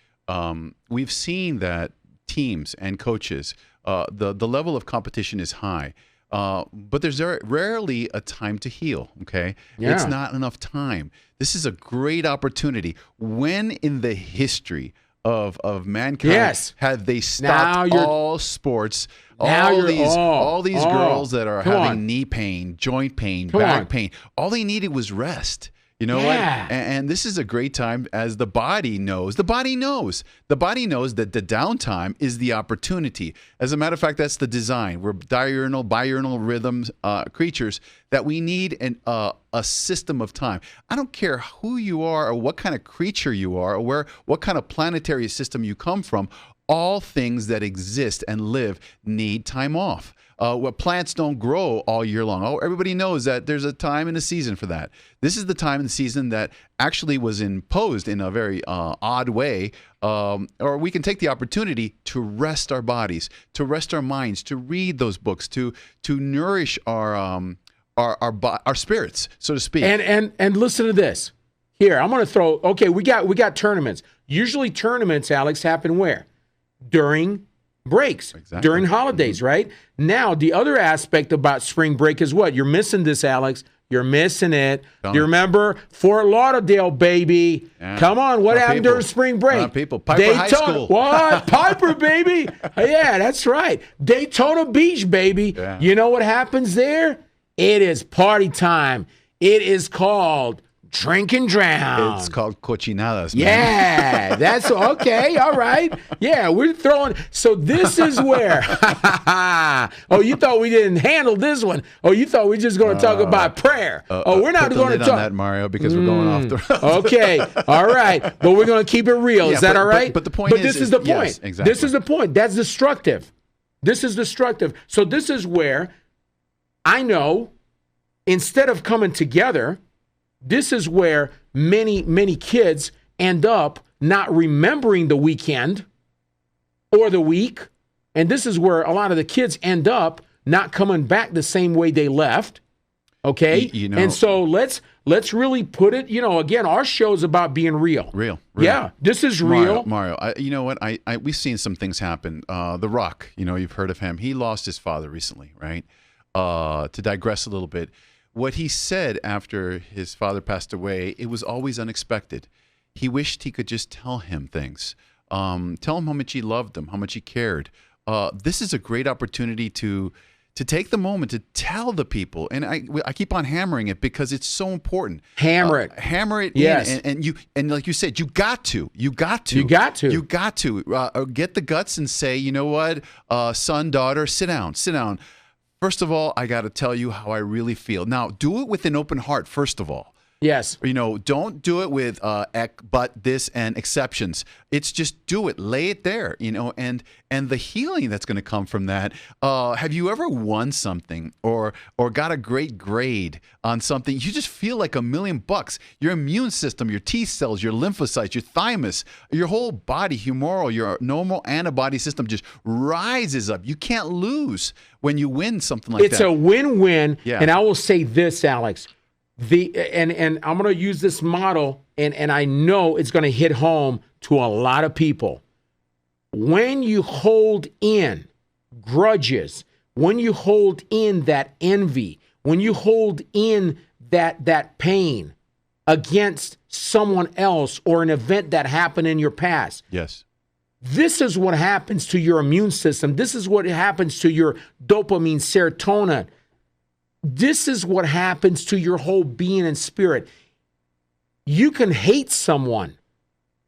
Speaker 1: we've seen that teams and coaches, the level of competition is high. But there's rarely a time to heal, okay?
Speaker 2: Yeah.
Speaker 1: It's not enough time. This is a great opportunity. When in the history of mankind have they stopped all sports, all these girls that are having knee pain, joint pain, back pain, all they needed was rest. You know what? And this is a great time as the body knows. The body knows that the downtime is the opportunity. As a matter of fact, that's the design. We're diurnal, biurnal rhythms creatures that we need a system of time. I don't care who you are or what kind of creature you are or what kind of planetary system you come from. All things that exist and live need time off. What plants don't grow all year long. Oh, everybody knows that there's a time and a season for that. This is the time and season that actually was imposed in a very odd way. Or we can take the opportunity to rest our bodies, to rest our minds, to read those books, to nourish our spirits, so to speak.
Speaker 2: And listen to this. Here, I'm going to throw. Okay, we got tournaments. Usually, tournaments, Alex, happen where? During breaks, during holidays, right? Now, the other aspect about spring break is what? You're missing this, Alex. You're missing it. Do you remember Fort Lauderdale, baby? Yeah. Come on, what happened during spring break?
Speaker 1: Piper High School.
Speaker 2: What? Piper, baby. Yeah, that's right. Daytona Beach, baby. Yeah. You know what happens there? It is party time. It is called Drink and Drown.
Speaker 1: It's called cochinadas, man.
Speaker 2: Yeah, that's okay. All right. Yeah, we're throwing. So this is where. Oh, you thought we didn't handle this one. Oh, you thought we were just going to talk about prayer. We're not going to talk
Speaker 1: on that, Mario, because we're going off the road.
Speaker 2: Okay. All right. But we're going to keep it real. Is that all right?
Speaker 1: But the point is.
Speaker 2: This is the point.
Speaker 1: Yes, exactly.
Speaker 2: This is the point. That's destructive. This is destructive. So this is where I know instead of coming together, this is where many, many kids end up not remembering the weekend or the week. And this is where a lot of the kids end up not coming back the same way they left. Okay? And so let's really put it, again, our show's about being real.
Speaker 1: Real.
Speaker 2: Yeah, this is real.
Speaker 1: Mario, you know what? We've seen some things happen. The Rock, you've heard of him. He lost his father recently, right? To digress a little bit. What he said after his father passed away, it was always unexpected. He wished he could just tell him things, tell him how much he loved him, how much he cared. This is a great opportunity to to take the moment to tell the people, and I keep on hammering it because it's so important.
Speaker 2: Hammer it.
Speaker 1: Hammer it
Speaker 2: Yes.
Speaker 1: in, and like you said, you got to get the guts and say, you know what, son, daughter, sit down. First of all, I got to tell you how I really feel. Now, do it with an open heart, first of all.
Speaker 2: Yes.
Speaker 1: Don't do it with but this and exceptions. It's just do it. Lay it there, and the healing that's going to come from that. Have you ever won something or got a great grade on something? You just feel like $1,000,000. Your immune system, your T cells, your lymphocytes, your thymus, your whole body, humoral, your normal antibody system just rises up. You can't lose when you win something like that.
Speaker 2: It's a win-win.
Speaker 1: Yeah.
Speaker 2: And I will say this, Alex. And I'm going to use this model, and I know it's going to hit home to a lot of people. When you hold in grudges, when you hold in that envy, when you hold in that pain against someone else or an event that happened in your past.
Speaker 1: Yes.
Speaker 2: This is what happens to your immune system. This is what happens to your dopamine, serotonin. This is what happens to your whole being and spirit. You can hate someone.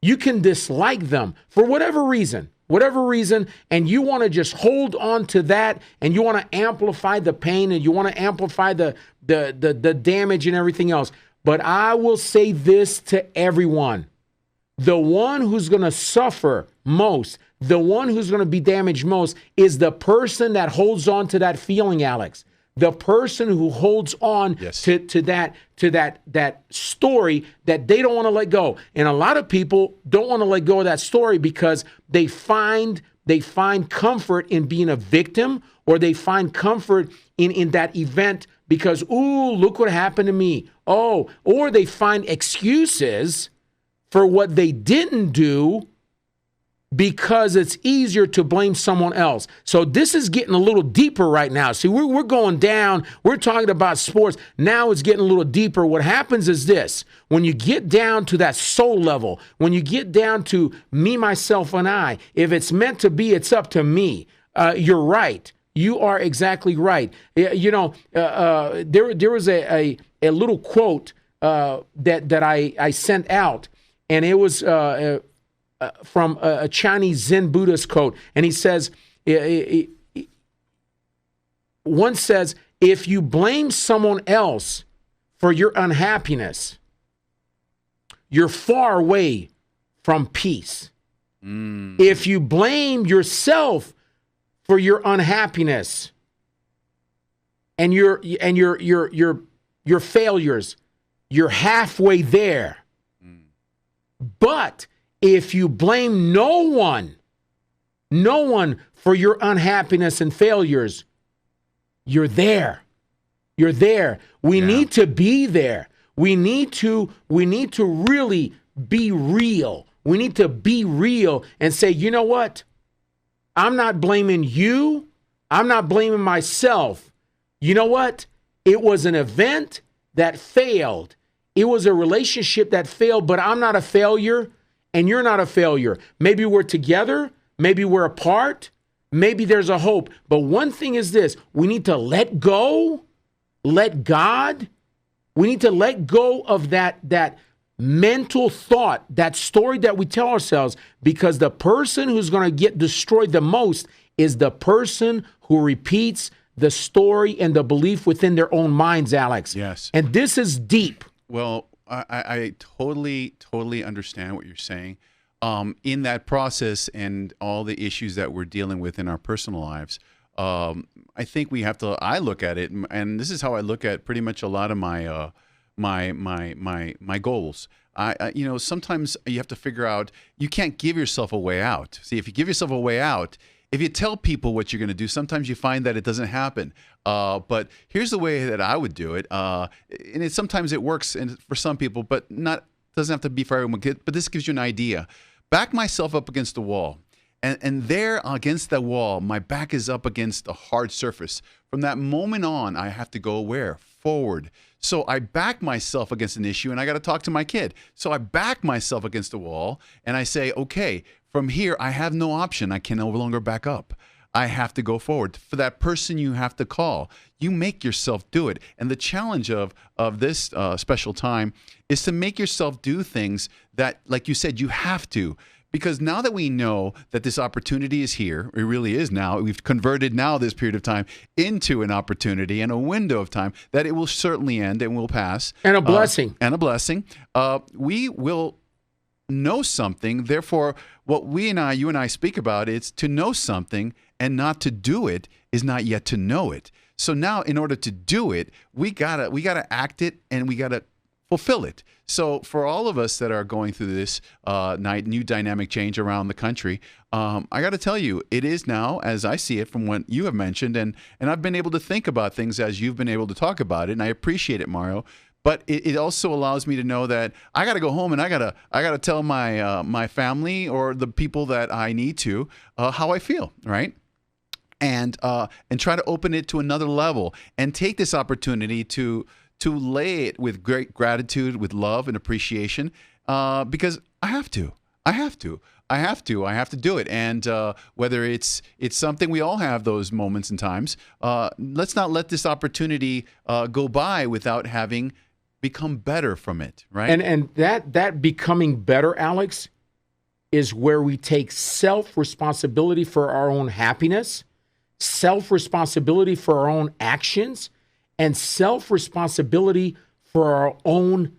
Speaker 2: You can dislike them for whatever reason, and you want to just hold on to that, and you want to amplify the pain, and you want to amplify the damage and everything else. But I will say this to everyone. The one who's going to suffer most, the one who's going to be damaged most is the person that holds on to that feeling, Alex. The person who holds on
Speaker 1: Yes.
Speaker 2: to that story that they don't want to let go. And a lot of people don't want to let go of that story because they find comfort in being a victim, or they find comfort in that event because, ooh, look what happened to me. Oh, or they find excuses for what they didn't do because it's easier to blame someone else. So this is getting a little deeper right now. See, we're going down. We're talking about sports. Now it's getting a little deeper. What happens is this. When you get down to that soul level, when you get down to me, myself, and I, if it's meant to be, it's up to me. You're right. You are exactly right. There was a little quote that I sent out, and it was from a Chinese Zen Buddhist quote. And he says, one says, if you blame someone else for your unhappiness, you're far away from peace. If you blame yourself for your unhappiness and your failures, you're halfway there. But if you blame no one for your unhappiness and failures, you're there. You're there. We need to be there. We need to really be real. We need to be real and say, you know what? I'm not blaming you. I'm not blaming myself. You know what? It was an event that failed. It was a relationship that failed, but I'm not a failure. And you're not a failure. Maybe we're together. Maybe we're apart. Maybe there's a hope. But one thing is this. We need to let go. Let God. We need to let go of that mental thought, that story that we tell ourselves, because the person who's going to get destroyed the most is the person who repeats the story and the belief within their own minds, Alex.
Speaker 1: Yes.
Speaker 2: And this is deep.
Speaker 1: Well, I totally understand what you're saying. In that process and all the issues that we're dealing with in our personal lives, I think we have to. I look at it, and this is how I look at pretty much a lot of my my goals. Sometimes you have to figure out. You can't give yourself a way out. See, if you give yourself a way out, if you tell people what you're going to do, sometimes you find that it doesn't happen. But here's the way that I would do it. And sometimes it works for some people, but doesn't have to be for everyone. But this gives you an idea. Back myself up against the wall. And there against that wall, my back is up against a hard surface. From that moment on, I have to go where? Forward. So I back myself against an issue, and I got to talk to my kid. So I back myself against the wall, and I say, okay, from here, I have no option. I can no longer back up. I have to go forward. For that person you have to call, you make yourself do it. And the challenge of this special time is to make yourself do things that, like you said, you have to. Because now that we know that this opportunity is here, it really is now, we've converted now this period of time into an opportunity and a window of time that it will certainly end and will pass.
Speaker 2: And a blessing.
Speaker 1: We will know something. Therefore, what you and I speak about, it's to know something and not to do it is not yet to know it. So now in order to do it, we gotta act it and we gotta fulfill it. So for all of us that are going through this new dynamic change around the country, I got to tell you, it is now, as I see it from what you have mentioned, and I've been able to think about things as you've been able to talk about it, and I appreciate it, Mario. But it also allows me to know that I got to go home and I gotta tell my family or the people that I need to how I feel, right? And try to open it to another level and take this opportunity to lay it with great gratitude, with love and appreciation, because I have to do it. And whether it's something, we all have those moments and times. Let's not let this opportunity go by without having become better from it, right?
Speaker 2: And that becoming better, Alex, is where we take self-responsibility for our own happiness, self-responsibility for our own actions, and self-responsibility for our own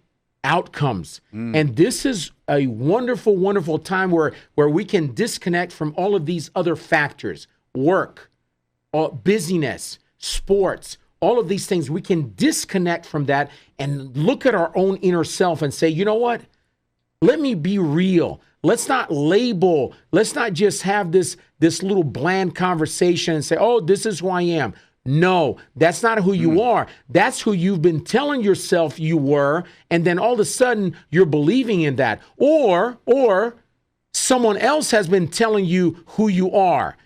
Speaker 2: outcomes. And this is a wonderful, wonderful time where we can disconnect from all of these other factors, work, busyness, sports, all of these things. We can disconnect from that and look at our own inner self and say, you know what? Let me be real. Let's not label. Let's not just have this little bland conversation and say, oh, this is who I am. No, that's not who you are. That's who you've been telling yourself you were, and then all of a sudden you're believing in that. Or someone else has been telling you who you are.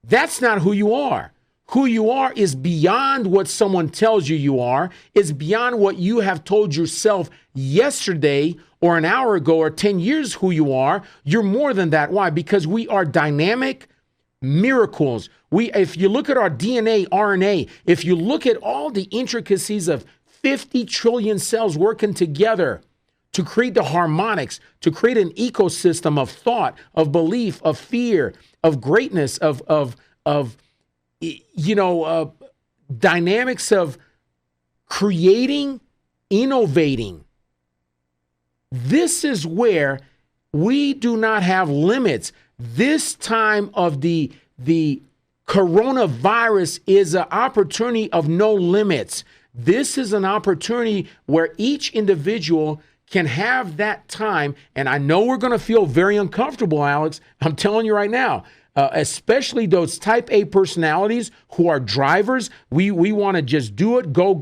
Speaker 2: That's not who you are. Who you are is beyond what someone tells you are. It's beyond what you have told yourself yesterday or an hour ago or 10 years who you are. You're more than that. Why? Because we are dynamic miracles. If you look at our DNA, RNA, if you look at all the intricacies of 50 trillion cells working together to create the harmonics, to create an ecosystem of thought, of belief, of fear, of greatness, of dynamics of creating, innovating. This is where we do not have limits. This time of the coronavirus is an opportunity of no limits. This is an opportunity where each individual can have that time. And I know we're going to feel very uncomfortable, Alex. I'm telling you right now, especially those type A personalities who are drivers. We want to just do it, go.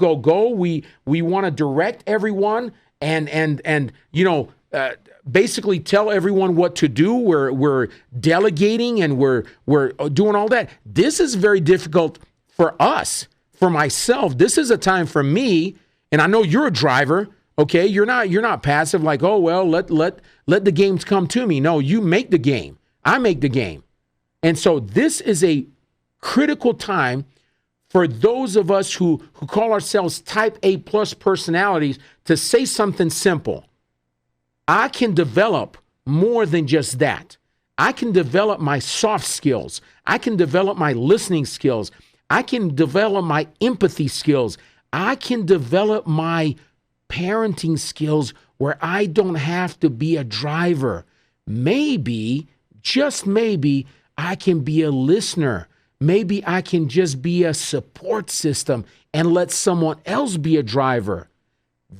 Speaker 2: We want to direct everyone and basically tell everyone what to do. We're delegating and we're doing all that. This is very difficult for us, for myself. This is a time for me, and I know you're a driver. Okay, you're not passive like, oh well, let the games come to me. No, you make the game. I make the game. And so this is a critical time for those of us who call ourselves type A plus personalities to say something simple. I can develop more than just that. I can develop my soft skills. I can develop my listening skills. I can develop my empathy skills. I can develop my parenting skills where I don't have to be a driver. Maybe, just maybe, I can be a listener. Maybe I can just be a support system and let someone else be a driver.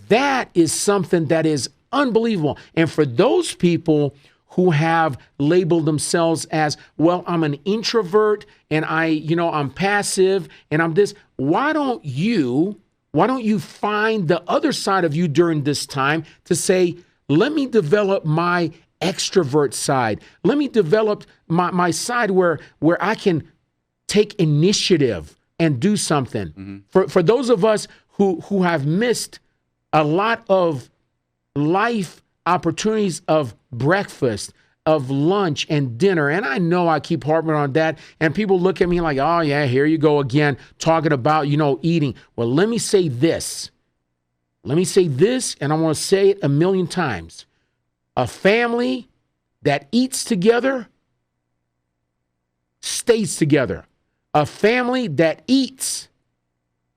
Speaker 2: That is something that is unbelievable. And for those people who have labeled themselves as, well, I'm an introvert and I'm passive and I'm this, why don't you find the other side of you during this time to say, let me develop my extrovert side. Let me develop my side where I can take initiative and do something. Mm-hmm. For those of us who have missed a lot of life opportunities of breakfast, of lunch and dinner. And I know I keep harping on that. And people look at me like, oh, yeah, here you go again, talking about, eating. Well, let me say this. Let me say this, and I'm going to say it a million times. A family that eats together stays together. A family that eats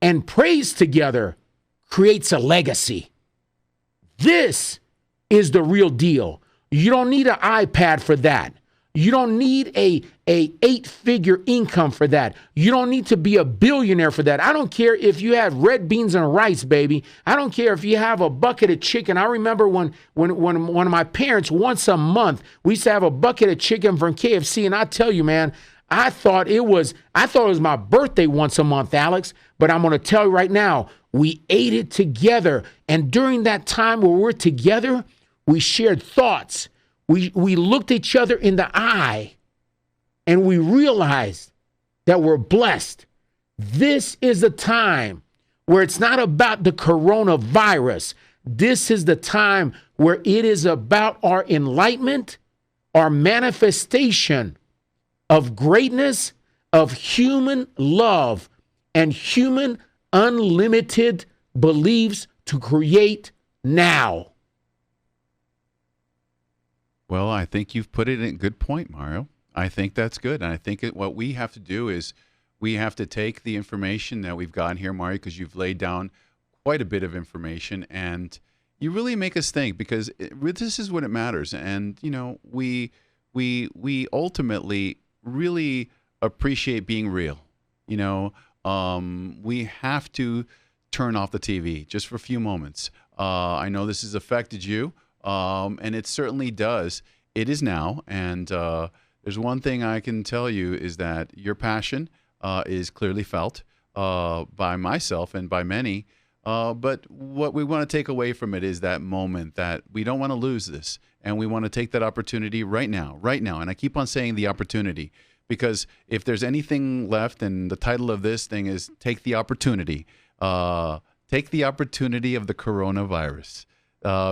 Speaker 2: and prays together creates a legacy. This is the real deal. You don't need an iPad for that. You don't need a 8-figure income for that. You don't need to be a billionaire for that. I don't care if you have red beans and rice, baby. I don't care if you have a bucket of chicken. I remember when one of my parents, once a month, we used to have a bucket of chicken from KFC, and I tell you, man, I thought it was my birthday once a month, Alex. But I'm going to tell you right now, we ate it together. And during that time where we're together, we shared thoughts. We looked each other in the eye, and we realized that we're blessed. This is the time where it's not about the coronavirus. This is the time where it is about our enlightenment, our manifestation of greatness, of human love, and human unlimited beliefs to create now.
Speaker 1: Well, I think you've put it in a good point, Mario. I think that's good. And I think what we have to do is we have to take the information that we've gotten here, Mario, because you've laid down quite a bit of information, and you really make us think, because this is what it matters. And, we ultimately really appreciate being real. We have to turn off the TV just for a few moments. I know this has affected you. And it certainly does. It is now. And there's one thing I can tell you is that your passion is clearly felt by myself and by many. But what we want to take away from it is that moment that we don't want to lose this. And we want to take that opportunity right now. And I keep on saying the opportunity, because if there's anything left, and the title of this thing is Take the Opportunity. Take the opportunity of the coronavirus.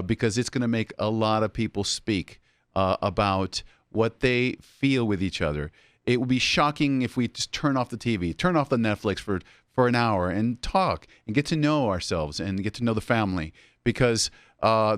Speaker 1: Because it's going to make a lot of people speak about what they feel with each other. It would be shocking if we just turn off the TV, turn off the Netflix for an hour and talk and get to know ourselves and get to know the family, because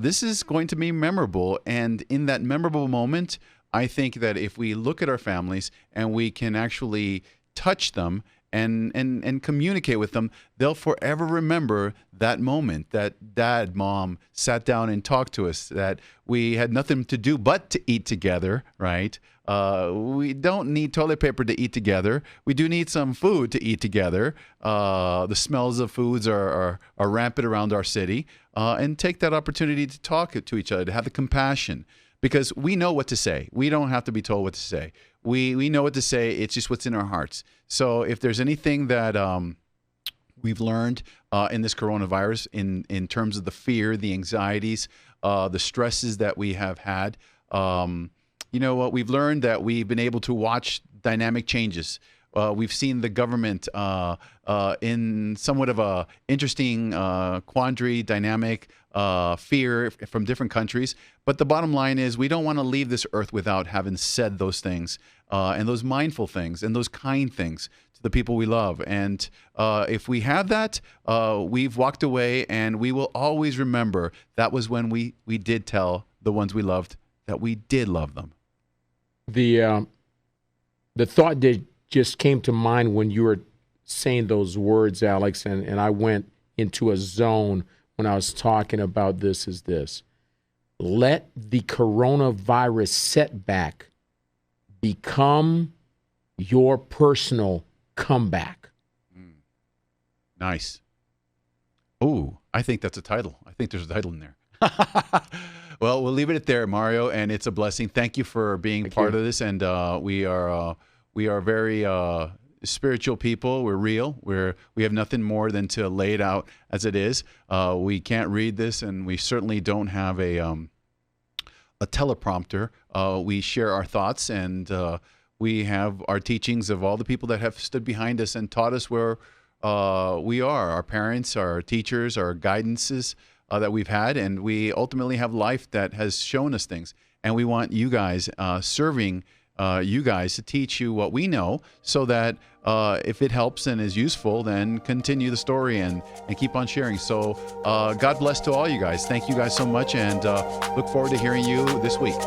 Speaker 1: this is going to be memorable. And in that memorable moment, I think that if we look at our families and we can actually touch them and communicate with them, they'll forever remember that moment that dad, mom sat down and talked to us, that we had nothing to do but to eat together, right? We don't need toilet paper to eat together. We do need some food to eat together. The smells of foods are rampant around our city. And take that opportunity to talk to each other, to have the compassion, because we know what to say. We don't have to be told what to say. We know what to say. It's just what's in our hearts. So if there's anything that we've learned in this coronavirus, in terms of the fear, the anxieties, the stresses that we have had, what we've learned, that we've been able to watch dynamic changes. We've seen the government in somewhat of a interesting quandary, dynamic fear from different countries. But the bottom line is, we don't want to leave this earth without having said those things, and those mindful things, and those kind things to the people we love. And if we have that, we've walked away, and we will always remember that was when we did tell the ones we loved that we did love them.
Speaker 2: The thought that just came to mind when you were saying those words, Alex, and I went into a zone when I was talking about this, is this: let the coronavirus setback become your personal comeback.
Speaker 1: Nice. Oh, I think that's a title. I think there's a title in there. Well, we'll leave it at there, Mario, and it's a blessing. Thank you for being part of this, and we are very spiritual people. We're real. We have nothing more than to lay it out as it is. We can't read this, and we certainly don't have a teleprompter. We share our thoughts, and we have our teachings of all the people that have stood behind us and taught us where we are, our parents, our teachers, our guidances that we've had, and we ultimately have life that has shown us things. and we want you guys serving you guys to teach you what we know, so that if it helps and is useful, then continue the story and keep on sharing. So God bless to all you guys. Thank you guys so much, and look forward to hearing you this week.